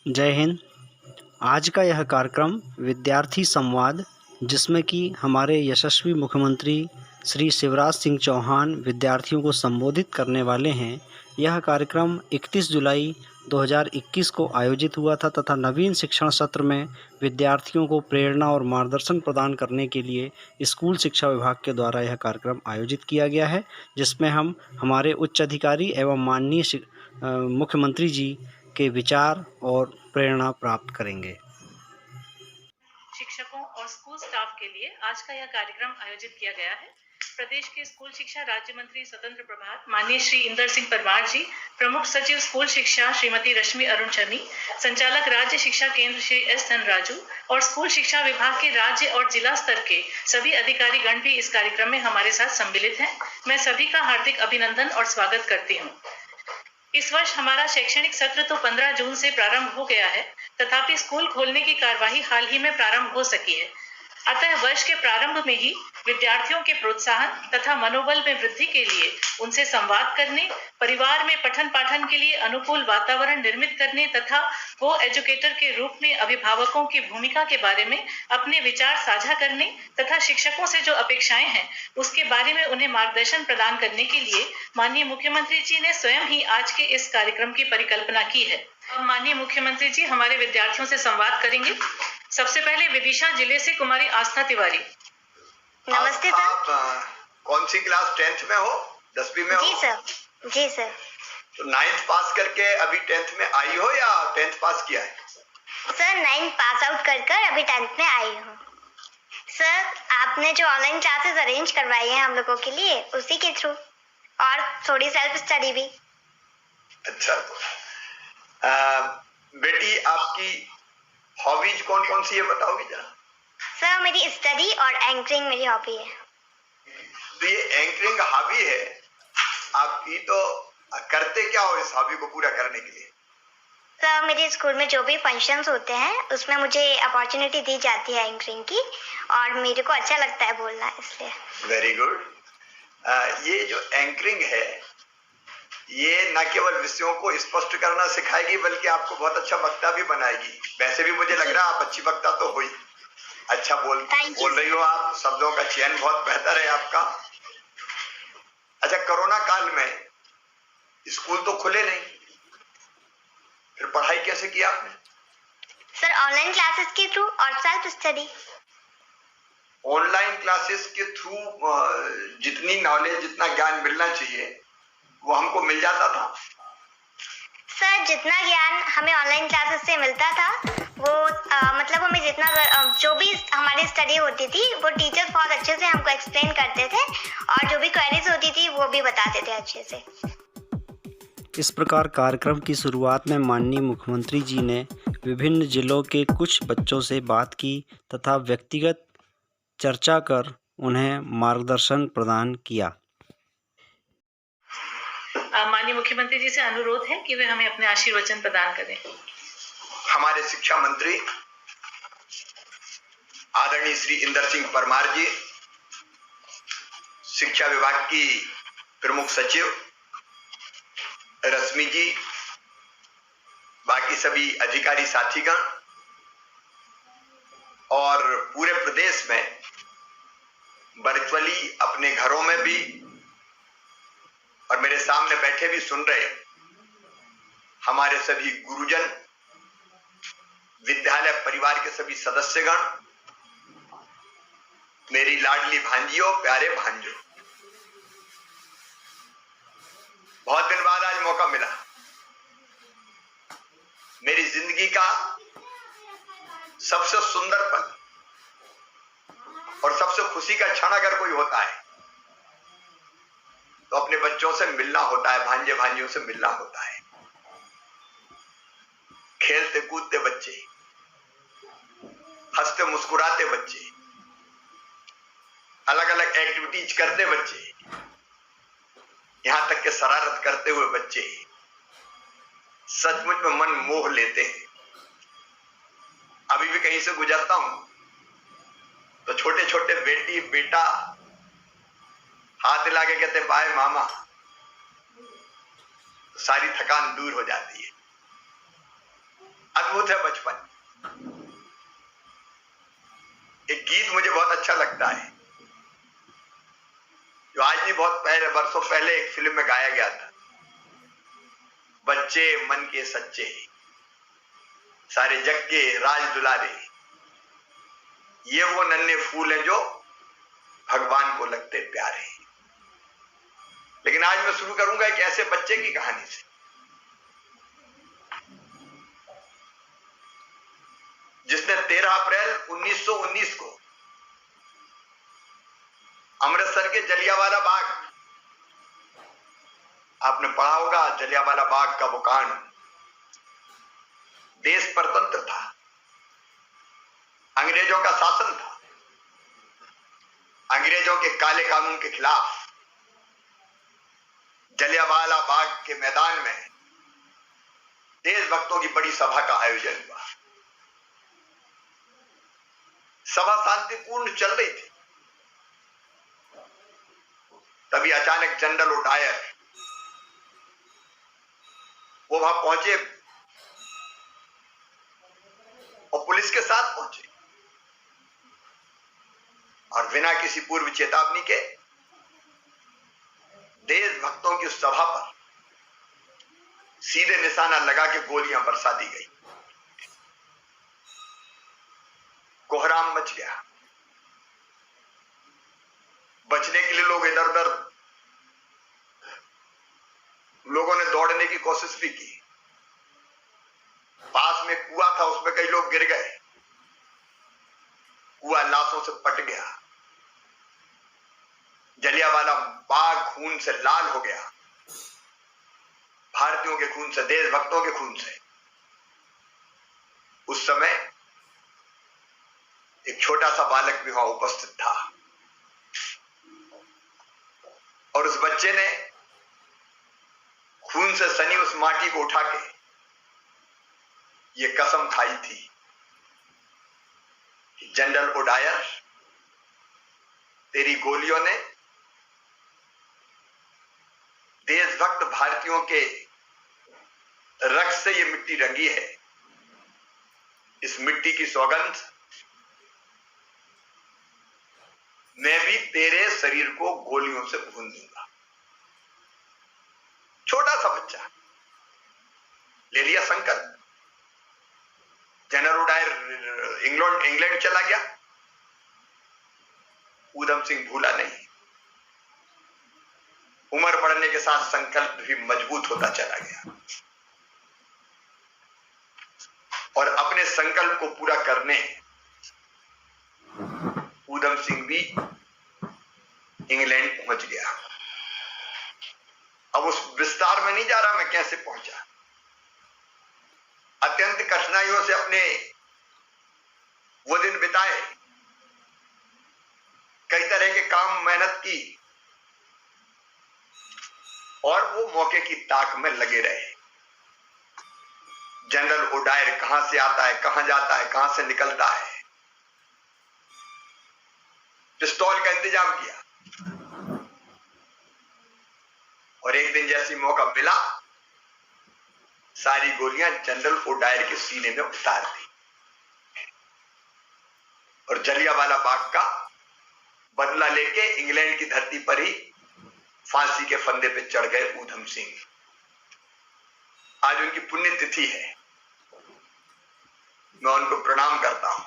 जय हिंद। आज का यह कार्यक्रम विद्यार्थी संवाद, जिसमें कि हमारे यशस्वी मुख्यमंत्री श्री शिवराज सिंह चौहान विद्यार्थियों को संबोधित करने वाले हैं। यह कार्यक्रम 31 जुलाई 2021 को आयोजित हुआ था तथा नवीन शिक्षण सत्र में विद्यार्थियों को प्रेरणा और मार्गदर्शन प्रदान करने के लिए स्कूल शिक्षा विभाग के द्वारा यह कार्यक्रम आयोजित किया गया है, जिसमें हम हमारे उच्च अधिकारी एवं माननीय मुख्यमंत्री जी के विचार और प्रेरणा प्राप्त करेंगे। शिक्षकों और स्कूल स्टाफ के लिए आज का यह कार्यक्रम आयोजित किया गया है। प्रदेश के स्कूल शिक्षा राज्य मंत्री स्वतंत्र प्रभार माननीय श्री इंदर सिंह परमार जी, प्रमुख सचिव स्कूल शिक्षा श्रीमती रश्मि अरुण चन्नी, संचालक राज्य शिक्षा केंद्र श्री एस धनराजू और स्कूल शिक्षा विभाग के राज्य और जिला स्तर के सभी अधिकारी गण भी इस कार्यक्रम में हमारे साथ सम्मिलित हैं। मैं सभी का हार्दिक अभिनंदन और स्वागत करती हूँ। इस वर्ष हमारा शैक्षणिक सत्र तो 15 जून से प्रारंभ हो गया है, तथापि स्कूल खोलने की कार्यवाही हाल ही में प्रारंभ हो सकी है। अतः वर्ष के प्रारंभ में ही विद्यार्थियों के प्रोत्साहन तथा मनोबल में वृद्धि के लिए उनसे संवाद करने, परिवार में पठन पाठन के लिए अनुकूल वातावरण निर्मित करने तथा को एजुकेटर के रूप में अभिभावकों की भूमिका के बारे में अपने विचार साझा करने तथा शिक्षकों से जो अपेक्षाएं हैं उसके बारे में उन्हें मार्गदर्शन प्रदान करने के लिए माननीय मुख्यमंत्री जी ने स्वयं ही आज के इस कार्यक्रम की परिकल्पना की है। अब माननीय मुख्यमंत्री जी हमारे विद्यार्थियों से संवाद करेंगे। सबसे पहले विदिशा जिले से कुमारी आस्था तिवारी। नमस्ते सर। आप कौन सी क्लास 10th में हो? 10वीं में हो? जी सर। तो 9th पास करके अभी 10th में आई हो या 10th पास किया है? सर 9th पास आउट कर अभी 10th में आई हूँ। सर आपने जो ऑनलाइन क्लासेस अरेंज करवाई है हम लोगों के लिए, उसी के थ्रू और थोड़ी सेल्फ स्टडी भी। अच्छा। बेटी आपकी हॉबीज कौन कौन सी है, बताओगी जरा? सर मेरी स्टडी और एंकरिंग मेरी हॉबी है। तो ये एंकरिंग हॉबी है आपकी, तो करते क्या हो इस हॉबी को पूरा करने के लिए? सर मेरे स्कूल में जो भी फंक्शंस होते हैं उसमें मुझे अपॉर्चुनिटी दी जाती है एंकरिंग की, और मेरे को अच्छा लगता है बोलना, इसलिए। Very good. ये जो एंकरिंग है ये न केवल विषयों को स्पष्ट करना सिखाएगी बल्कि आपको बहुत अच्छा वक्ता भी बनाएगी। वैसे भी मुझे लग रहा है आप अच्छी वक्ता तो हो ही, अच्छा बोल रही हो आप, शब्दों का चयन बहुत बेहतर है आपका। अच्छा, कोरोना काल में स्कूल तो खुले नहीं, फिर पढ़ाई कैसे की आपने? सर ऑनलाइन क्लासेस के थ्रू और सेल्फ स्टडी। ऑनलाइन क्लासेस के थ्रू जितनी नॉलेज, जितना ज्ञान मिलना चाहिए वो हमको मिल जाता था? सर जितना ज्ञान हमें ऑनलाइन क्लासेस से मिलता था वो मतलब हमें जितना जो भी हमारी स्टडी होती थी वो टीचर्स बहुत अच्छे से हमको एक्सप्लेन करते थे, और जो भी क्वेरीज होती थी वो भी बताते थे अच्छे से। इस प्रकार कार्यक्रम की शुरुआत में माननीय मुख्यमंत्री जी ने विभिन्न जिलों के कुछ बच्चों से बात की तथा व्यक्तिगत चर्चा कर उन्हें मार्गदर्शन प्रदान किया। माननीय मुख्यमंत्री जी से अनुरोध है कि वे हमें अपने आशीर्वचन प्रदान करें। हमारे शिक्षा मंत्री आदरणीय श्री इंदर सिंह परमार जी, शिक्षा विभाग की प्रमुख सचिव रश्मि जी, बाकी सभी अधिकारी साथीगण और पूरे प्रदेश में वर्चुअली अपने घरों में भी और मेरे सामने बैठे भी सुन रहे हमारे सभी गुरुजन, विद्यालय परिवार के सभी सदस्यगण, मेरी लाडली भांजियों, प्यारे भांजों, बहुत दिन बाद आज मौका मिला। मेरी जिंदगी का सबसे सुंदर पल और सबसे खुशी का क्षण अगर कोई होता है तो अपने बच्चों से मिलना होता है, भांजे भांजियों से मिलना होता है। खेलते कूदते बच्चे, हंसते मुस्कुराते बच्चे, अलग अलग एक्टिविटीज करते बच्चे, यहां तक कि शरारत करते हुए बच्चे सचमुच में मन मोह लेते हैं। अभी भी कहीं से गुजरता हूं तो छोटे छोटे बेटी बेटा हाथ लगा के कहते बाय मामा, सारी थकान दूर हो जाती है। अद्भुत अद्भुत है बचपन। एक गीत मुझे बहुत अच्छा लगता है, जो आज नहीं बहुत पहले वर्षों पहले एक फिल्म में गाया गया था। बच्चे मन के सच्चे, सारे जग के राज दुलारे, ये वो नन्हे फूल हैं जो भगवान को लगते प्यारे। लेकिन आज मैं शुरू करूंगा एक ऐसे बच्चे की कहानी से, जिसने 13 अप्रैल 1919 को अमृतसर के जलियांवाला बाग, आपने पढ़ा होगा जलियांवाला बाग का वो कांड, देश परतंत्र था, अंग्रेजों का शासन था, अंग्रेजों के काले कानून के खिलाफ जलियांवाला बाग के मैदान में देशभक्तों की बड़ी सभा का आयोजन हुआ। सभा शांतिपूर्ण चल रही थी, तभी अचानक जनरल ओडायर वो वहां पहुंचे और पुलिस के साथ पहुंचे, और बिना किसी पूर्व चेतावनी के देशभक्तों की उस सभा पर सीधे निशाना लगा के गोलियां बरसा दी गई। कोहराम मच गया। बचने के लिए लोग इधर उधर, लोगों ने दौड़ने की कोशिश भी की। पास में कुआं था, उसमें कई लोग गिर गए, कुआं लाशों से पट गया, जलियांवाला बाग खून से लाल हो गया, भारतीयों के खून से, देशभक्तों के खून से। उस समय एक छोटा सा बालक भी वहां उपस्थित था, और उस बच्चे ने खून से सनी उस माटी को उठा के ये कसम खाई थी कि जनरल ओडायर, तेरी गोलियों ने देशभक्त भारतीयों के रक्त से ये मिट्टी रंगी है, इस मिट्टी की सौगंध मैं भी तेरे शरीर को गोलियों से भून दूंगा। छोटा सा बच्चा ले लिया संकल्प। जनरल ओडायर इंग्लैंड चला गया, ऊधम सिंह भूला नहीं। उम्र बढ़ने के साथ संकल्प भी मजबूत होता चला गया, और अपने संकल्प को पूरा करने ऊधम सिंह भी इंग्लैंड पहुंच गया। अब उस विस्तार में नहीं जा रहा मैं कैसे पहुंचा। अत्यंत कठिनाइयों से अपने वो दिन बिताए, कई तरह के काम मेहनत की, और वो मौके की ताक में लगे रहे। जनरल ओडायर कहां से आता है, कहां जाता है, कहां से निकलता है, पिस्तौल का इंतजाम किया, और एक दिन जैसी मौका मिला, सारी गोलियां जनरल ओडायर के सीने में उतार दी, और जलियांवाला बाग का बदला लेके इंग्लैंड की धरती पर ही फांसी के फंदे पे चढ़ गए ऊधम सिंह। आज उनकी पुण्यतिथि है, मैं उनको प्रणाम करता हूं।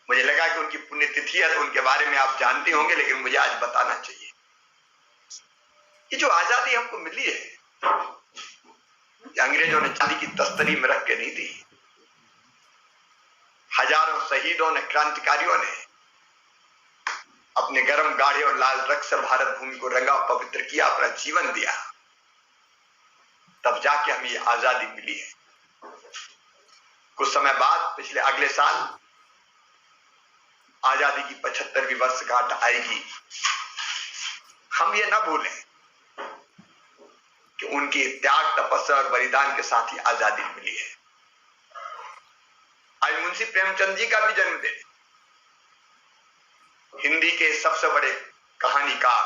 मुझे लगा कि उनकी पुण्यतिथि है तो उनके बारे में आप जानते होंगे, लेकिन मुझे आज बताना चाहिए। ये जो आजादी हमको मिली है, अंग्रेजों ने चांदी की तस्तरी में रख के नहीं दी। हजारों शहीदों ने, क्रांतिकारियों ने अपने गर्म गाढ़े और लाल रक्त से भारत भूमि को रंगा, पवित्र किया, अपना जीवन दिया, तब जाके हमें ये आजादी मिली है। कुछ समय बाद, पिछले अगले साल आजादी की 75वीं वर्षगांठ आएगी। हम ये ना भूलें कि उनकी त्याग, तपस्या और बलिदान के साथ ही आजादी मिली है। आज मुंशी प्रेमचंद जी का भी जन्मदिन, हिंदी के सबसे बड़े कहानीकार,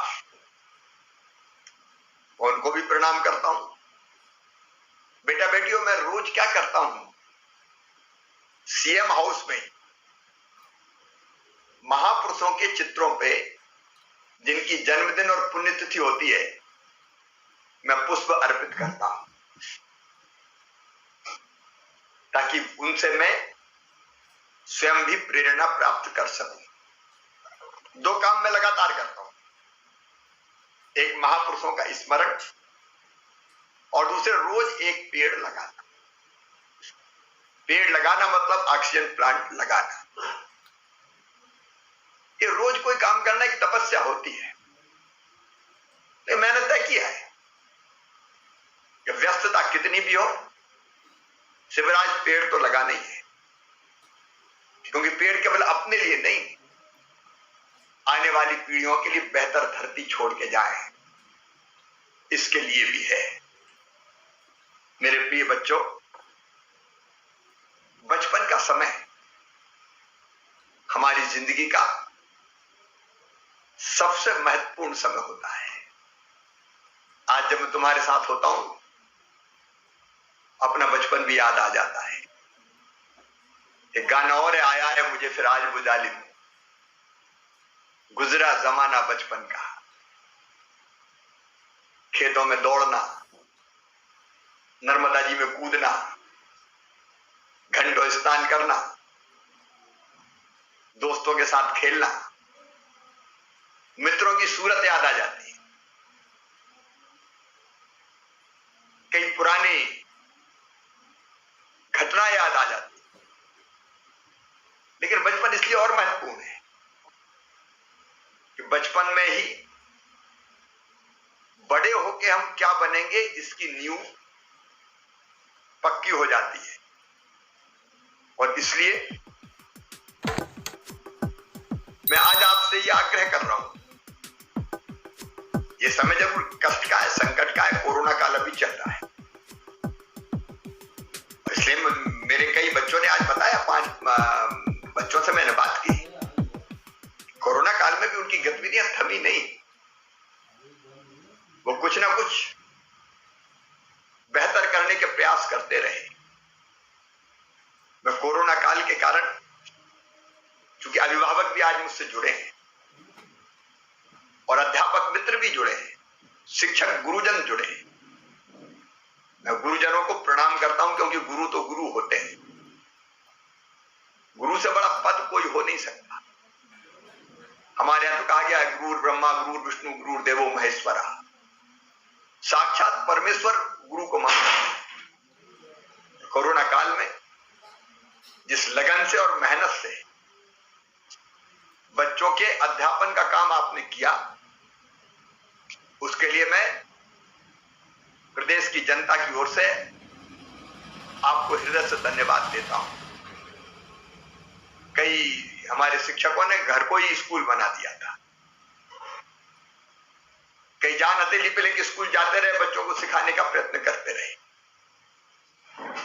उनको भी प्रणाम करता हूं। बेटा बेटी बेटियों, मैं रोज क्या करता हूं, सीएम हाउस में महापुरुषों के चित्रों पे जिनकी जन्मदिन और पुण्यतिथि होती है, मैं पुष्प अर्पित करता हूं, ताकि उनसे मैं स्वयं भी प्रेरणा प्राप्त कर सकूं। 2 काम मैं लगातार करता हूं, एक महापुरुषों का स्मरण और दूसरे रोज एक पेड़ लगाना। पेड़ लगाना मतलब ऑक्सीजन प्लांट लगाना। ये रोज कोई काम करना एक तपस्या होती है। ये मैंने तय किया है कि व्यस्तता कितनी भी हो, शिवराज पेड़ तो लगाना ही है, क्योंकि पेड़ केवल अपने लिए नहीं, आने वाली पीढ़ियों के लिए बेहतर धरती छोड़ के जाए, इसके लिए भी है। मेरे प्रिय बच्चों, बचपन का समय हमारी जिंदगी का सबसे महत्वपूर्ण समय होता है। आज जब मैं तुम्हारे साथ होता हूं, अपना बचपन भी याद आ जाता है। एक गाना और आया है, मुझे फिर आज बुझा ली, गुजरा जमाना बचपन का, खेतों में दौड़ना, नर्मदा जी में कूदना, घंटों स्नान करना, दोस्तों के साथ खेलना, मित्रों की सूरत याद आ जाती है। कई पुरानी घटना याद आ जाती है। लेकिन बचपन इसलिए और महत्वपूर्ण है कि बचपन में ही बड़े होके हम क्या बनेंगे इसकी नींव पक्की हो जाती है। और इसलिए मैं आज आपसे ये आग्रह कर रहा हूं, ये समय जरूर कष्ट का है, संकट का है, कोरोना काल अभी चल रहा है, इसलिए मेरे कई बच्चों ने आज बताया, 5 बच्चों से मैंने बात की, कोरोना काल में भी उनकी गतिविधियां थमी नहीं, वो कुछ ना कुछ बेहतर करने के प्रयास करते रहे। मैं कोरोना काल के कारण, क्योंकि अभिभावक भी आज मुझसे जुड़े हैं और अध्यापक मित्र भी जुड़े हैं, शिक्षक गुरुजन जुड़े हैं, मैं गुरुजनों को प्रणाम करता हूं, क्योंकि गुरु तो गुरु होते हैं। गुरु से बड़ा पद कोई हो नहीं सकता। हमारे यहां तो कहा गया है, गुरु ब्रह्मा गुरु विष्णु गुरु देवो महेश्वरा, साक्षात परमेश्वर गुरु को मानता है। कोरोना काल में जिस लगन से और मेहनत से बच्चों के अध्यापन का काम आपने किया, उसके लिए मैं प्रदेश की जनता की ओर से आपको हृदय से धन्यवाद देता हूं। कई हमारे शिक्षकों ने घर को ही स्कूल बना दिया था, कई जान हथेली पे लेके स्कूल जाते रहे, बच्चों को सिखाने का प्रयत्न करते रहे।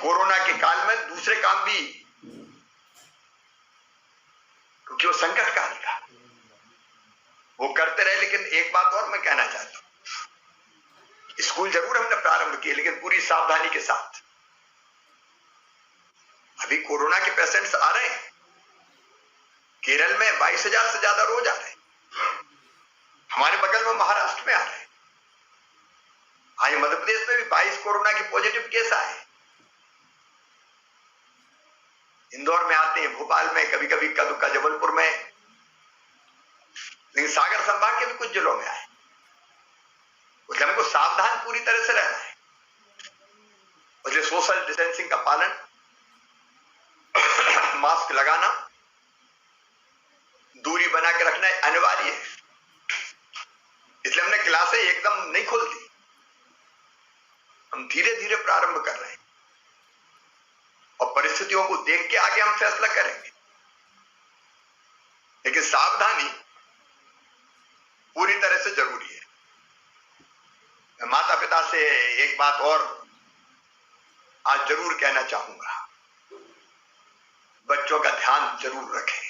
कोरोना के काल में दूसरे काम भी, क्योंकि वो संकट काल था, वो करते रहे। लेकिन एक बात और मैं कहना चाहता हूं, स्कूल जरूर हमने प्रारंभ किए, लेकिन पूरी सावधानी के साथ। अभी कोरोना के पेशेंट्स आ रहे हैं, केरल में 22,000 से ज्यादा रोज आ रहे हैं, हमारे बगल में महाराष्ट्र में आ रहे हैं, आज मध्य प्रदेश में भी 22 कोरोना के पॉजिटिव केस आए, इंदौर में आते हैं, भोपाल में, कभी कभी कदुका जबलपुर में, लेकिन सागर संभाग के भी कुछ जिलों में आए। उसलिए हमको सावधान पूरी तरह से रहना है। उसलिए सोशल डिस्टेंसिंग का पालन, मास्क लगाना, दूरी बना के रखना अनिवार्य है। इसलिए हमने क्लासें एकदम नहीं खोलती, हम धीरे धीरे प्रारंभ कर रहे हैं और परिस्थितियों को देख के आगे हम फैसला करेंगे। लेकिन सावधानी पूरी तरह से जरूरी है। मैं माता पिता से एक बात और आज जरूर कहना चाहूंगा, बच्चों का ध्यान जरूर रखें।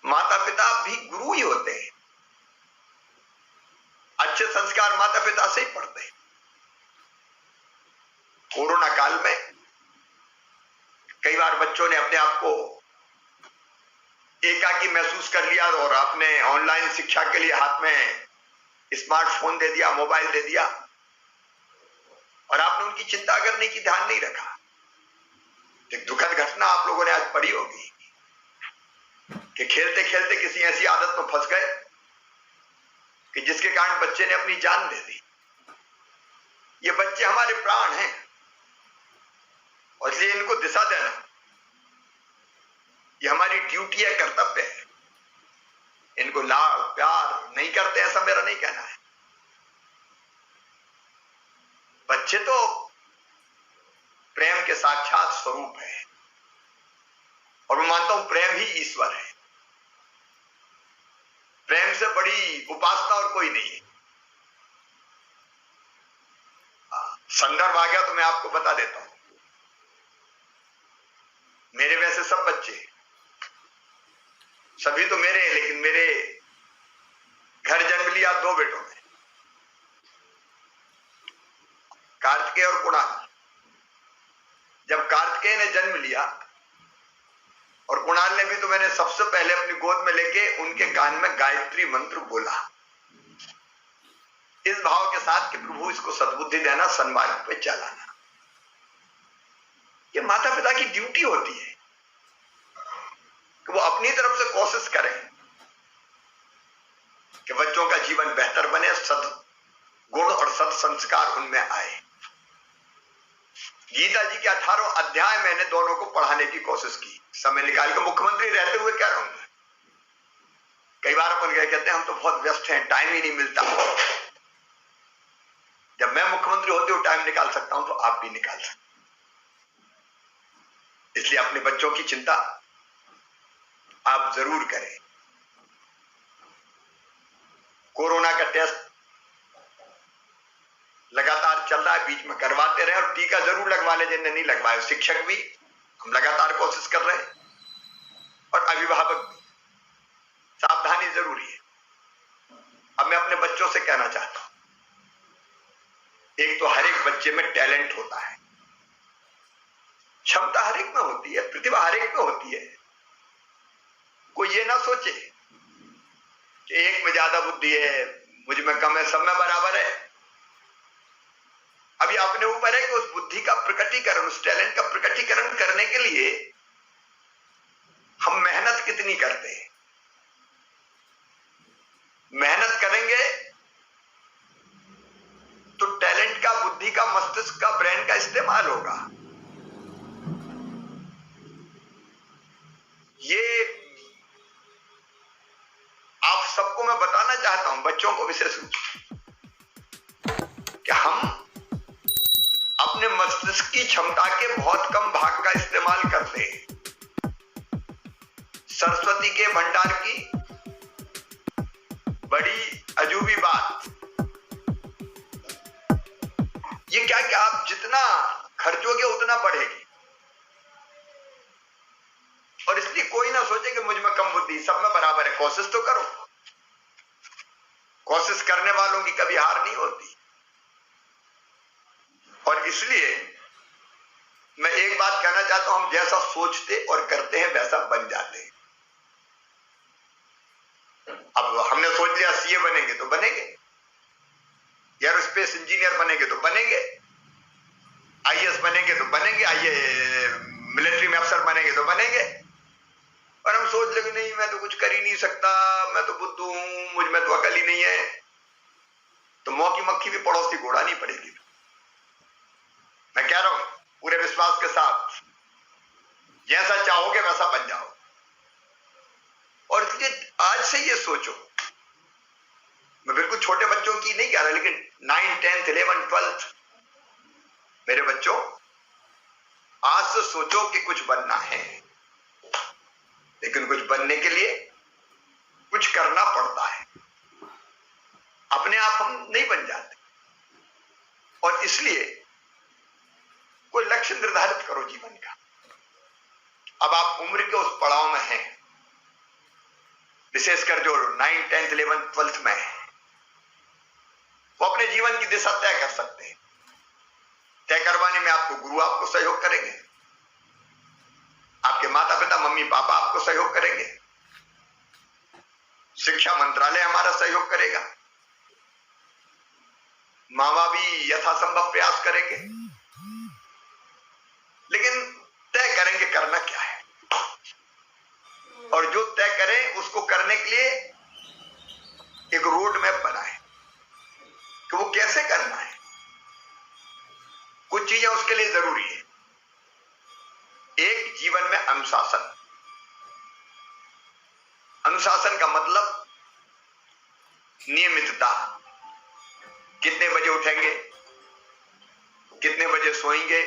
माता पिता भी गुरु ही होते हैं, अच्छे संस्कार माता पिता से ही पढ़ते हैं। कोरोना काल में कई बार बच्चों ने अपने आप को एकाकी महसूस कर लिया और आपने ऑनलाइन शिक्षा के लिए हाथ में स्मार्टफोन दे दिया, मोबाइल दे दिया, और आपने उनकी चिंता करने की ध्यान नहीं रखा। एक दुखद घटना आप लोगों ने आज पढ़ी होगी कि खेलते खेलते किसी ऐसी आदत में फंस गए कि जिसके कारण बच्चे ने अपनी जान दे दी। ये बच्चे हमारे प्राण हैं और इसलिए इनको दिशा देना ये हमारी ड्यूटी है, कर्तव्य है। इनको लाड़ प्यार नहीं करते ऐसा मेरा नहीं कहना है। बच्चे तो प्रेम के साक्षात स्वरूप है और मैं मानता हूं प्रेम ही ईश्वर है। प्रेम से बड़ी उपासना और कोई नहीं है। संदर्भ आ गया तो मैं आपको बता देता हूं। मेरे वैसे सब बच्चे, सभी तो मेरे हैं, लेकिन मेरे घर जन्म लिया 2 बेटों ने, कार्तिकेय और कुणाल। जब कार्तिकेय ने जन्म लिया और कुणाल ने भी, तो मैंने सबसे पहले अपनी गोद में लेके उनके कान में गायत्री मंत्र बोला, इस भाव के साथ कि प्रभु इसको सद्बुद्धि देना, सन्मार्ग पे चलाना। ये माता पिता की ड्यूटी होती है कि वो अपनी तरफ से कोशिश करें कि बच्चों का जीवन बेहतर बने, सद्गुण और सत्संस्कार उनमें आए। गीता जी के 18 अध्याय मैंने दोनों को पढ़ाने की कोशिश की, समय निकाल के, मुख्यमंत्री रहते हुए क्या रहूंगा। कई बार अपन क्या कहते हैं, हम तो बहुत व्यस्त हैं, टाइम ही नहीं मिलता। जब मैं मुख्यमंत्री होते हुए टाइम निकाल सकता हूं तो आप भी निकाल सकते। इसलिए अपने बच्चों की चिंता आप जरूर करें। कोरोना का टेस्ट लगातार चल रहा है, बीच में करवाते रहे और टीका जरूर लगवा ले जिन्हें नहीं लगवाया। शिक्षक भी हम लगातार कोशिश कर रहे हैं और अभिभावक भी। सावधानी जरूरी है। अब मैं अपने बच्चों से कहना चाहता हूं, एक तो हर एक बच्चे में टैलेंट होता है, क्षमता हर एक में होती है, प्रतिभा हर एक में होती है। कोई ये ना सोचे कि एक में ज्यादा बुद्धि है, मुझ में कम है, सब में बराबर है। अभी अपने ऊपर है कि उस बुद्धि का प्रकटीकरण, उस टैलेंट का प्रकटीकरण करने के लिए हम मेहनत कितनी करते हैं। मेहनत करेंगे तो टैलेंट का, बुद्धि का, मस्तिष्क का, ब्रेन का इस्तेमाल होगा। ये आप सबको मैं बताना चाहता हूं, बच्चों को विशेष रूप से, कि हम अपने मस्तिष्क की क्षमता के बहुत कम भाग का इस्तेमाल करते हैं। सरस्वती के भंडार की बड़ी अजूबी बात ये क्या कि आप जितना खर्चोगे उतना बढ़ेगी। और इसलिए कोई ना सोचे कि मुझ में कम बुद्धि, सब में बराबर है। कोशिश तो करो, कोशिश करने वालों की कभी हार नहीं होती। और इसलिए मैं एक बात कहना चाहता हूं, हम जैसा सोचते और करते हैं वैसा बन जाते हैं। अब हमने सोच लिया सीए बनेंगे तो बनेंगे, एयरोस्पेस इंजीनियर बनेंगे तो बनेंगे, आईएएस बनेंगे तो बनेंगे, मिलिट्री में अफसर बनेंगे तो बनेंगे। और हम सोच लेंगे नहीं मैं तो कुछ कर ही नहीं सकता, मैं तो बुद्धू हूं, मुझ में तो अकल ही नहीं है, तो मौकी मक्खी भी पड़ोसी घोड़ा नहीं पड़ेगी। मैं कह रहा हूं पूरे विश्वास के साथ, जैसा चाहोगे वैसा बन जाओ। और इसलिए आज से ये सोचो, मैं बिल्कुल छोटे बच्चों की नहीं कह रहा, लेकिन 9, 10, 11, 12 मेरे बच्चों, आज से सोचो कि कुछ बनना है। लेकिन कुछ बनने के लिए कुछ करना पड़ता है, अपने आप हम नहीं बन जाते। और इसलिए कोई लक्ष्य निर्धारित करो जीवन का। अब आप उम्र के उस पड़ाव में हैं, विशेषकर जो 9, 10, 11, 12 में है, वो अपने जीवन की दिशा तय कर सकते हैं। तय करवाने में आपको गुरु आपको सहयोग करेंगे, आपके माता पिता मम्मी पापा आपको सहयोग करेंगे, शिक्षा मंत्रालय हमारा सहयोग करेगा, माँ बाप भी यथासंभव प्रयास करेंगे, लेकिन तय करेंगे करना क्या है, और जो तय करें उसको करने के लिए एक रोड मैप बनाए कि वो कैसे करना है। कुछ चीजें उसके लिए जरूरी है। एक, जीवन में अनुशासन। अनुशासन का मतलब नियमितता। कितने बजे उठेंगे, कितने बजे सोएंगे,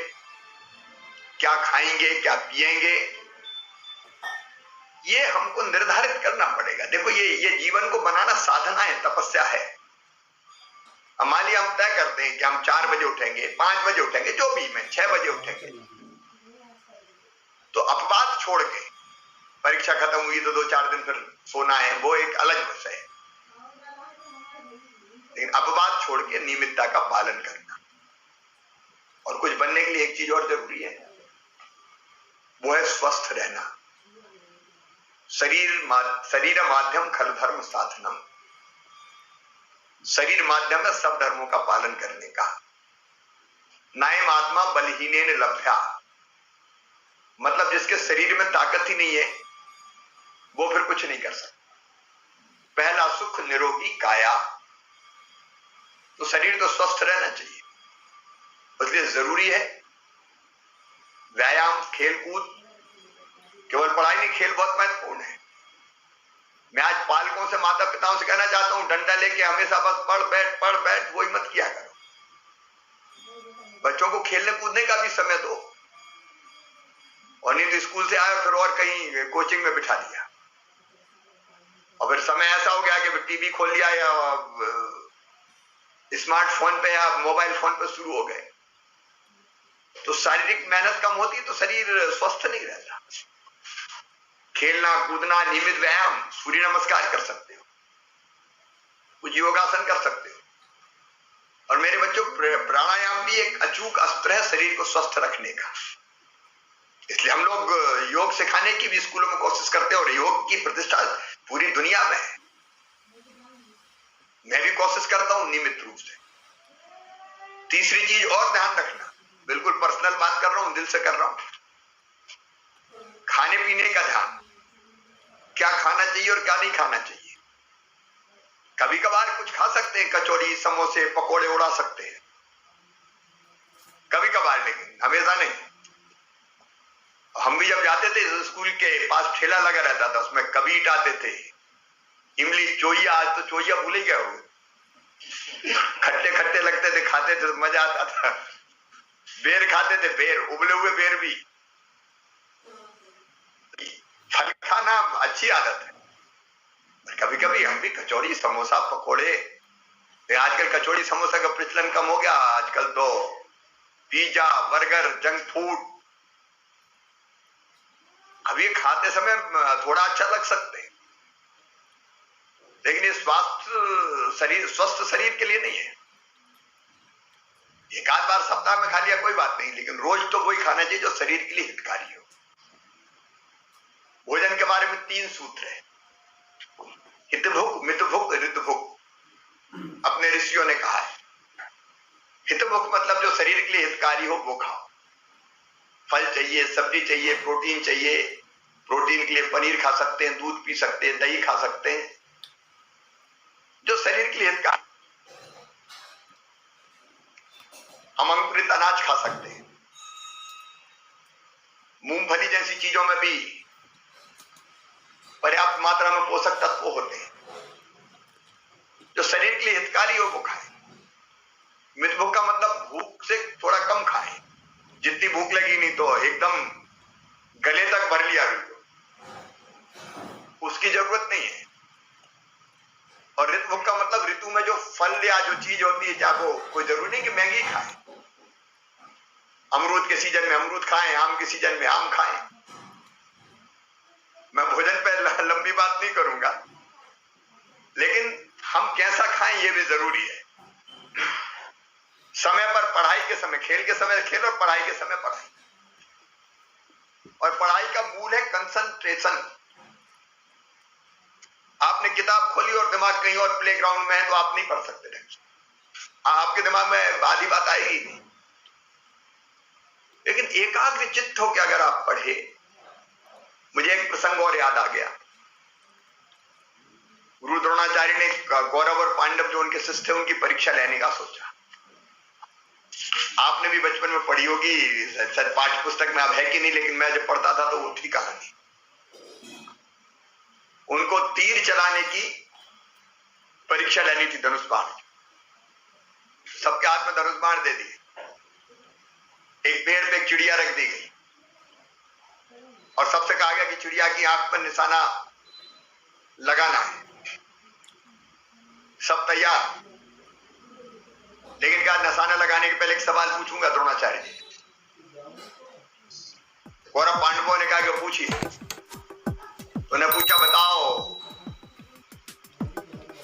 क्या खाएंगे, क्या पिएंगे, ये हमको निर्धारित करना पड़ेगा। देखो ये जीवन को बनाना साधना है, तपस्या है। अब मान लिया हम तय करते हैं कि हम 4 बजे उठेंगे, 5 बजे उठेंगे, जो भी, मैं 6 बजे उठेंगे, तो अपवाद छोड़ के, परीक्षा खत्म हुई तो 2-4 दिन फिर सोना है, वो एक अलग विषय है, लेकिन अपवाद छोड़ के नियमितता का पालन करना। और कुछ बनने के लिए एक चीज और जरूरी है, वो है स्वस्थ रहना। शरीर माध्यम खल धर्म साधनम। शरीर माध्यम है सब धर्मों का पालन करने का। नायम आत्मा बलहीनेन लभ्या, मतलब जिसके शरीर में ताकत ही नहीं है वो फिर कुछ नहीं कर सकता। पहला सुख निरोगी काया, तो शरीर तो स्वस्थ रहना चाहिए, इसलिए जरूरी है व्यायाम, खेल कूद। केवल पढ़ाई नहीं, खेल बहुत महत्वपूर्ण है। मैं आज पालकों से, माता पिताओं से कहना चाहता हूं, डंडा लेके हमेशा बस पढ़ बैठ वही मत किया करो। बच्चों को खेलने कूदने का भी समय दो, और नहीं तो स्कूल से आए फिर और कहीं कोचिंग में बिठा दिया, और फिर समय ऐसा हो गया कि टीवी खोल लिया या स्मार्टफोन पे या मोबाइल फोन पे शुरू हो गए, तो शारीरिक मेहनत कम होती तो शरीर स्वस्थ नहीं रहता। खेलना कूदना, नियमित व्यायाम, सूर्य नमस्कार कर सकते हो, कुछ योगासन कर सकते हो। और मेरे बच्चों, प्राणायाम भी एक अचूक अस्त्र है शरीर को स्वस्थ रखने का। इसलिए हम लोग योग सिखाने की भी स्कूलों में कोशिश करते हैं, और योग की प्रतिष्ठा पूरी दुनिया में है। मैं भी कोशिश करता हूं नियमित रूप से। तीसरी चीज और ध्यान रखना, बिल्कुल पर्सनल बात कर रहा हूं, दिल से कर रहा हूं, खाने पीने का ध्यान। क्या खाना चाहिए और क्या नहीं खाना चाहिए। कभी कभार कुछ खा सकते हैं, कचौड़ी, समोसे, पकोड़े उड़ा सकते हैं कभी कभार, लेकिन हमेशा नहीं। हम भी जब जाते थे तो स्कूल के पास ठेला लगा रहता था, उसमें कबीट आते थे, इमली, चोइया। आज तो चोइया भूल ही गए हो, खट्टे खट्टे लगते थे, खाते थे तो मजा आता था। बेर खाते थे, बेर, उबले हुए बेर भी। फल खाना अच्छी आदत है। कभी कभी हम भी कचौड़ी, समोसा, पकोड़े, आजकल कचौड़ी समोसा का प्रचलन कम हो गया, आजकल तो पिज्जा, बर्गर, जंक फूड। अब ये खाते समय थोड़ा अच्छा लग सकते हैं, लेकिन ये स्वस्थ शरीर के लिए नहीं है। एक आध बार सप्ताह में खा लिया कोई बात नहीं, लेकिन रोज तो वही खाना चाहिए जो शरीर के लिए हितकारी हो। भोजन के बारे में 3 सूत्र है, हितभुक, मितभुक, ऋतभुक। अपने ऋषियों ने कहा है, हितभुक मतलब जो शरीर के लिए हितकारी हो वो खाओ। फल चाहिए, सब्जी चाहिए, प्रोटीन चाहिए। प्रोटीन के लिए पनीर खा सकते हैं, दूध पी सकते हैं, दही खा सकते हैं, जो शरीर के लिए हितकारी। हम अंकुरित अनाज खा सकते हैं। मूंगफली जैसी चीजों में भी पर्याप्त मात्रा में पोषक तत्व होते हैं, जो शरीर के लिए हितकारी हो वो खाएं। मितभुक का मतलब भूख से थोड़ा कम खाएं, जितनी भूख लगी नहीं तो एकदम गले तक भर लिया भी उसकी जरूरत नहीं है। और ऋतभुक का मतलब ऋतु में जो फल या जो चीज होती है, चाहे वो कोई जरूरी नहीं कि महंगी खाएं। अमरूद के सीजन में अमरूद खाएं, आम के सीजन में आम खाएं। मैं भोजन पे लंबी बात नहीं करूंगा, लेकिन हम कैसा खाएं ये भी जरूरी है। समय पर पढ़ाई के समय खेल, के समय खेल और पढ़ाई के समय पढ़ाई। और पढ़ाई का मूल है कंसंट्रेशन। आपने किताब खोली और दिमाग कहीं और प्लेग्राउंड में है तो आप नहीं पढ़ सकते, आपके दिमाग में आधी बात आएगी नहीं। लेकिन एकाग्र चित्त होकर अगर आप पढ़े, मुझे एक प्रसंग और याद आ गया। गुरु द्रोणाचार्य ने कौरव और पांडव जो उनके शिष्य थे उनकी परीक्षा लेने का सोचा। आपने भी बचपन में पढ़ी होगी, शायद पाठ्य पुस्तक में अब है कि नहीं, लेकिन मैं जब पढ़ता था तो वो थी कहानी। उनको तीर चलाने की परीक्षा लेनी थी, धनुष बाण। सबके हाथ में धनुष बाण दे दिए। एक पेड़ पे एक चिड़िया रख दी गई और सबसे कहा गया कि चिड़िया की आंख पर निशाना लगाना है। सब तैयार, लेकिन क्या निशाना लगाने के पहले एक सवाल पूछूंगा द्रोणाचार्य जी। कौरव पांडवों ने कहा कि पूछिए। तो ने पूछा, बताओ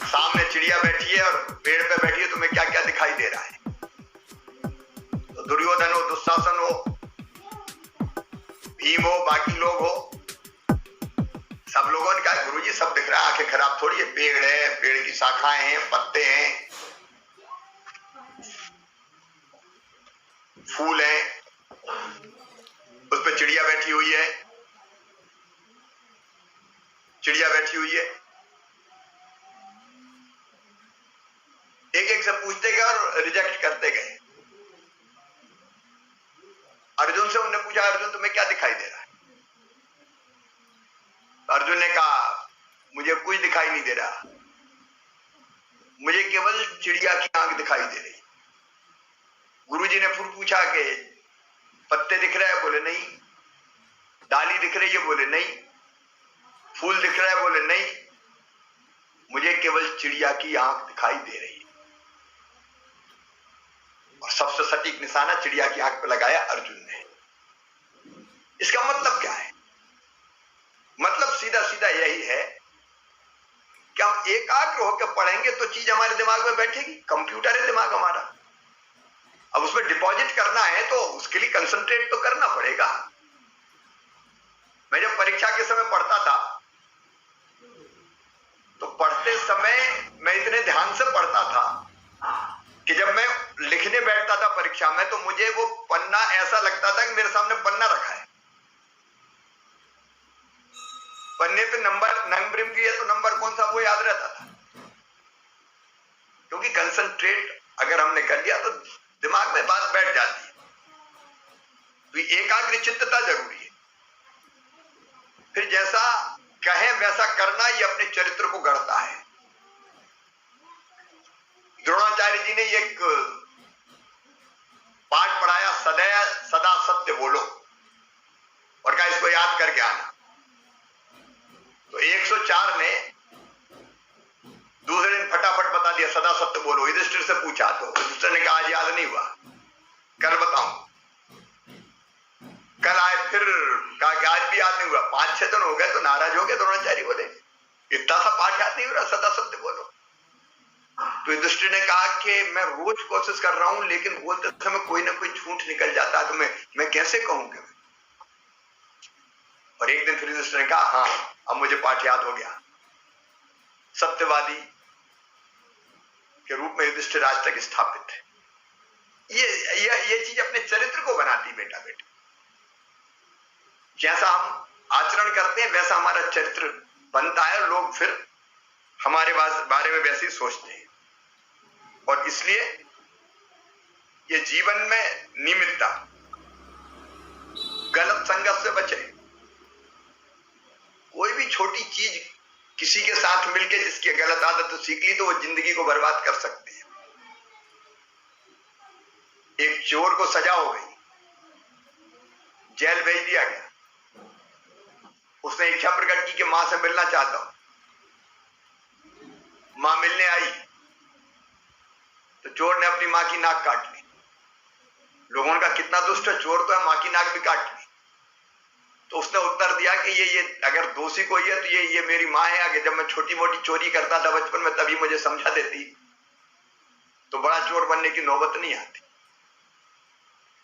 सामने चिड़िया बैठी है और पेड़ पे बैठी है, तुम्हें क्या क्या दिखाई दे रहा है? तो दुर्योधन हो, दुशासन हो, भीम हो, बाकी लोग हो, सब लोगों ने कहा गुरुजी सब दिख रहा है, आंखें खराब थोड़ी है, पेड़ है, पेड़ की शाखाएं हैं, पत्ते हैं, फूल हैं, उस पर चिड़िया बैठी हुई है, चिड़िया बैठी हुई है। एक एक से पूछते गए और रिजेक्ट करते गए। अर्जुन से उन्होंने पूछा, अर्जुन तुम्हें क्या दिखाई दे रहा है? अर्जुन ने कहा, मुझे कुछ दिखाई नहीं दे रहा, मुझे केवल चिड़िया की आंख दिखाई दे रही। गुरुजी ने फिर पूछा कि पत्ते दिख रहे हैं? बोले नहीं। डाली दिख रही है? बोले नहीं। फूल दिख रहा है? बोले नहीं। मुझे केवल चिड़िया की आंख दिखाई दे रही। और सबसे सटीक निशाना चिड़िया की आंख पर लगाया अर्जुन ने। इसका मतलब क्या है? मतलब सीधा सीधा यही है कि हम एकाग्र होकर पढ़ेंगे तो चीज हमारे दिमाग में बैठेगी। कंप्यूटर है दिमाग हमारा, अब उसमें डिपॉजिट करना है तो उसके लिए कंसंट्रेट तो करना पड़ेगा। मैं जब परीक्षा के समय पढ़ता था तो पढ़ते समय मैं इतने ध्यान से पढ़ता था कि जब मैं लिखने बैठता था परीक्षा में तो मुझे वो पन्ना ऐसा लगता था कि मेरे सामने पन्ना रखा है। पन्ने पे नंबरिंग की है तो नंबर कौन सा वो याद रहता था, क्योंकि कंसंट्रेट अगर हमने कर लिया तो दिमाग में बात बैठ जाती है। तो एकाग्र चित्तता जरूरी है। फिर जैसा कहें वैसा करना ये अपने चरित्र को गढ़ता है। द्रोणाचार्य जी ने एक पाठ पढ़ाया, सदा सत्य बोलो, और कहा इसको याद करके आना। तो 104 ने दूसरे दिन फटाफट बता दिया, सदा सत्य बोलो। युधिष्ठिर से पूछा तो युधिष्ठिर ने कहा आज याद नहीं हुआ, कल बताऊं। कल आए फिर कहा कि आज भी याद नहीं हुआ। 5-6 दिन हो गए तो नाराज हो गए द्रोणाचार्य, बोले इतना सा पाठ याद नहीं हो रहा, सदा सत्य बोलो। तो युधिष्ठिर ने कहा कि मैं रोज कोशिश कर रहा हूं लेकिन बोलते समय कोई ना कोई झूठ निकल जाता है, तो मैं कैसे कहूंगा। और एक दिन फिर युधिष्ठिर ने कहा हाँ अब मुझे पाठ याद हो गया। सत्यवादी के रूप में युधिष्ठिर आज तक स्थापित है। ये चीज अपने चरित्र को बनाती बेटा बेटी। जैसा हम आचरण करते हैं वैसा हमारा चरित्र बनता है, लोग फिर हमारे बारे में वैसे ही सोचते हैं। और इसलिए ये जीवन में नियमितता, गलत संगत से बचे। कोई भी छोटी चीज किसी के साथ मिलके जिसकी गलत आदत सीख ली तो वो जिंदगी को बर्बाद कर सकती है। एक चोर को सजा हो गई, जेल भेज दिया गया। उसने इच्छा प्रकट की कि मां से मिलना चाहता हूं। मां मिलने आई तो चोर ने अपनी मां की नाक काट ली। लोगों का कितना दुष्ट है, चोर तो है, मां की नाक भी काट ली। तो उसने उत्तर दिया कि ये अगर दोषी कोई है तो ये मेरी मां है। आगे जब मैं छोटी मोटी चोरी करता था बचपन में तभी मुझे समझा देती तो बड़ा चोर बनने की नौबत नहीं आती।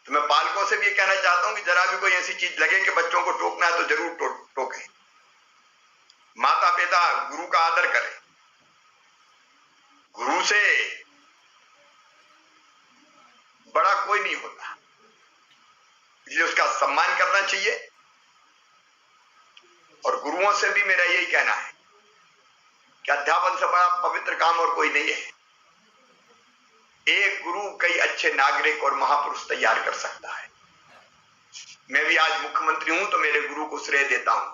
तो मैं पालकों से भी ये कहना चाहता हूं कि जरा भी कोई ऐसी चीज लगे कि बच्चों को टोकना है तो जरूर टोकें। माता पिता गुरु का आदर करें, गुरु से बड़ा कोई नहीं होता, इसलिए उसका सम्मान करना चाहिए। और गुरुओं से भी मेरा यही कहना है कि अध्यापन से बड़ा पवित्र काम और कोई नहीं है। एक गुरु कई अच्छे नागरिक और महापुरुष तैयार कर सकता है। मैं भी आज मुख्यमंत्री हूं तो मेरे गुरु को श्रेय देता हूं,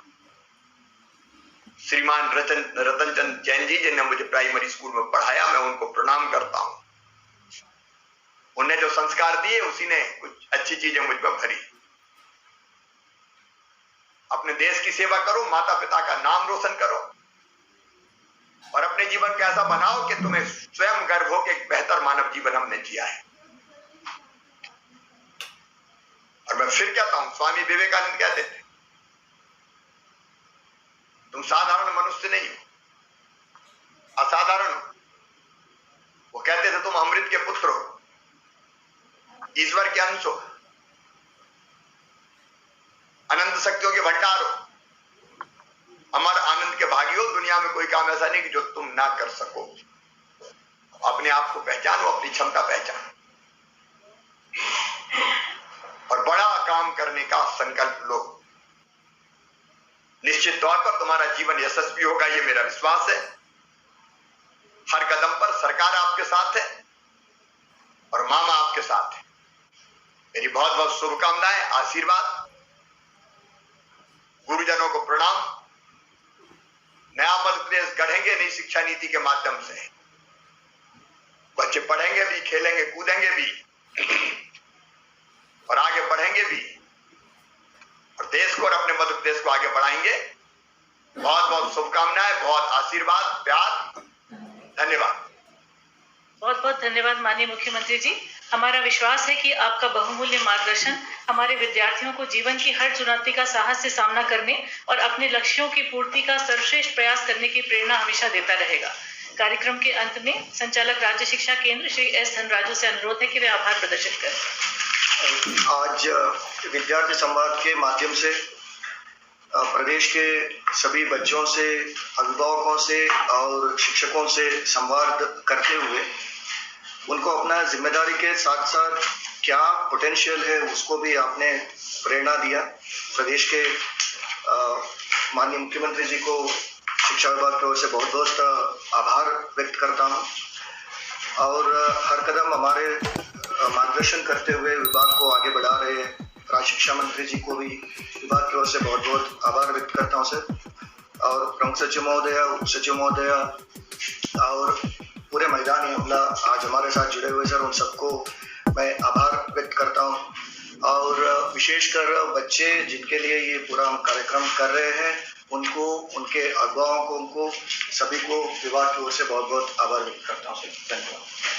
श्रीमान रतन चंद जैन जी, जिन्होंने मुझे प्राइमरी स्कूल में पढ़ाया। मैं उनको प्रणाम करता हूं। उन्हें जो संस्कार दिए उसी ने कुछ अच्छी चीजें मुझ पर भरी। अपने देश की सेवा करो, माता पिता का नाम रोशन करो और अपने जीवन को ऐसा बनाओ कि तुम्हें स्वयं गर्व हो कि एक बेहतर मानव जीवन हमने जिया है। और मैं फिर कहता हूं, स्वामी विवेकानंद कहते थे, तुम साधारण मनुष्य नहीं हो, असाधारण हो। वो कहते थे तुम अमृत के पुत्र हो, ईश्वर के अंश हो, अनंत शक्तियों के भंडार हो, अमर आनंद के भागी हो। दुनिया में कोई काम ऐसा नहीं कि जो तुम ना कर सको। अपने आप को पहचानो, अपनी क्षमता पहचानो और बड़ा काम करने का संकल्प लो। निश्चित तौर पर तुम्हारा जीवन यशस्वी होगा, ये मेरा विश्वास है। हर कदम पर सरकार आपके साथ है और मामा आपके साथ है। मेरी बहुत बहुत शुभकामनाएं, आशीर्वाद, गुरुजनों को प्रणाम। नया मध्य प्रदेश गढ़ेंगे नई शिक्षा नीति के माध्यम से। बच्चे पढ़ेंगे भी, खेलेंगे कूदेंगे भी और आगे बढ़ेंगे भी और देश को और अपने मध्य प्रदेश को आगे बढ़ाएंगे। बहुत बहुत शुभकामनाएं, बहुत आशीर्वाद, प्यार, धन्यवाद। बहुत बहुत धन्यवाद माननीय मुख्यमंत्री जी। हमारा विश्वास है कि आपका बहुमूल्य मार्गदर्शन हमारे विद्यार्थियों को जीवन की हर चुनौती का साहस से सामना करने और अपने लक्ष्यों की पूर्ति का सर्वश्रेष्ठ प्रयास करने की प्रेरणा हमेशा देता रहेगा। कार्यक्रम के अंत में संचालक राज्य शिक्षा केंद्र श्री एस धनराजू से अनुरोध है कि वे आभार प्रदर्शित करें। आज विद्यार्थी संवाद के माध्यम से प्रदेश के सभी बच्चों से, अभिभावकों से और शिक्षकों से संवाद करते हुए उनको अपना जिम्मेदारी के साथ साथ क्या पोटेंशियल है उसको भी आपने प्रेरणा दिया। प्रदेश के माननीय मुख्यमंत्री जी को शिक्षा विभाग की ओर से बहुत बहुत आभार व्यक्त करता हूँ और हर कदम हमारे मार्गदर्शन करते हुए विभाग को आगे बढ़ा रहे राज्य शिक्षा मंत्री जी को भी विभाग की ओर से बहुत बहुत आभार व्यक्त करता हूँ सर। और प्रमुख सचिव महोदय, उप सचिव महोदय और पूरे मैदानी अमला आज हमारे साथ जुड़े हुए सर, उन सबको मैं आभार व्यक्त करता हूँ। और विशेषकर बच्चे जिनके लिए ये पूरा हम कार्यक्रम कर रहे हैं उनको, उनके अभिभावकों को, सभी को विभाग की ओर से बहुत बहुत आभार व्यक्त करता हूँ सर। धन्यवाद।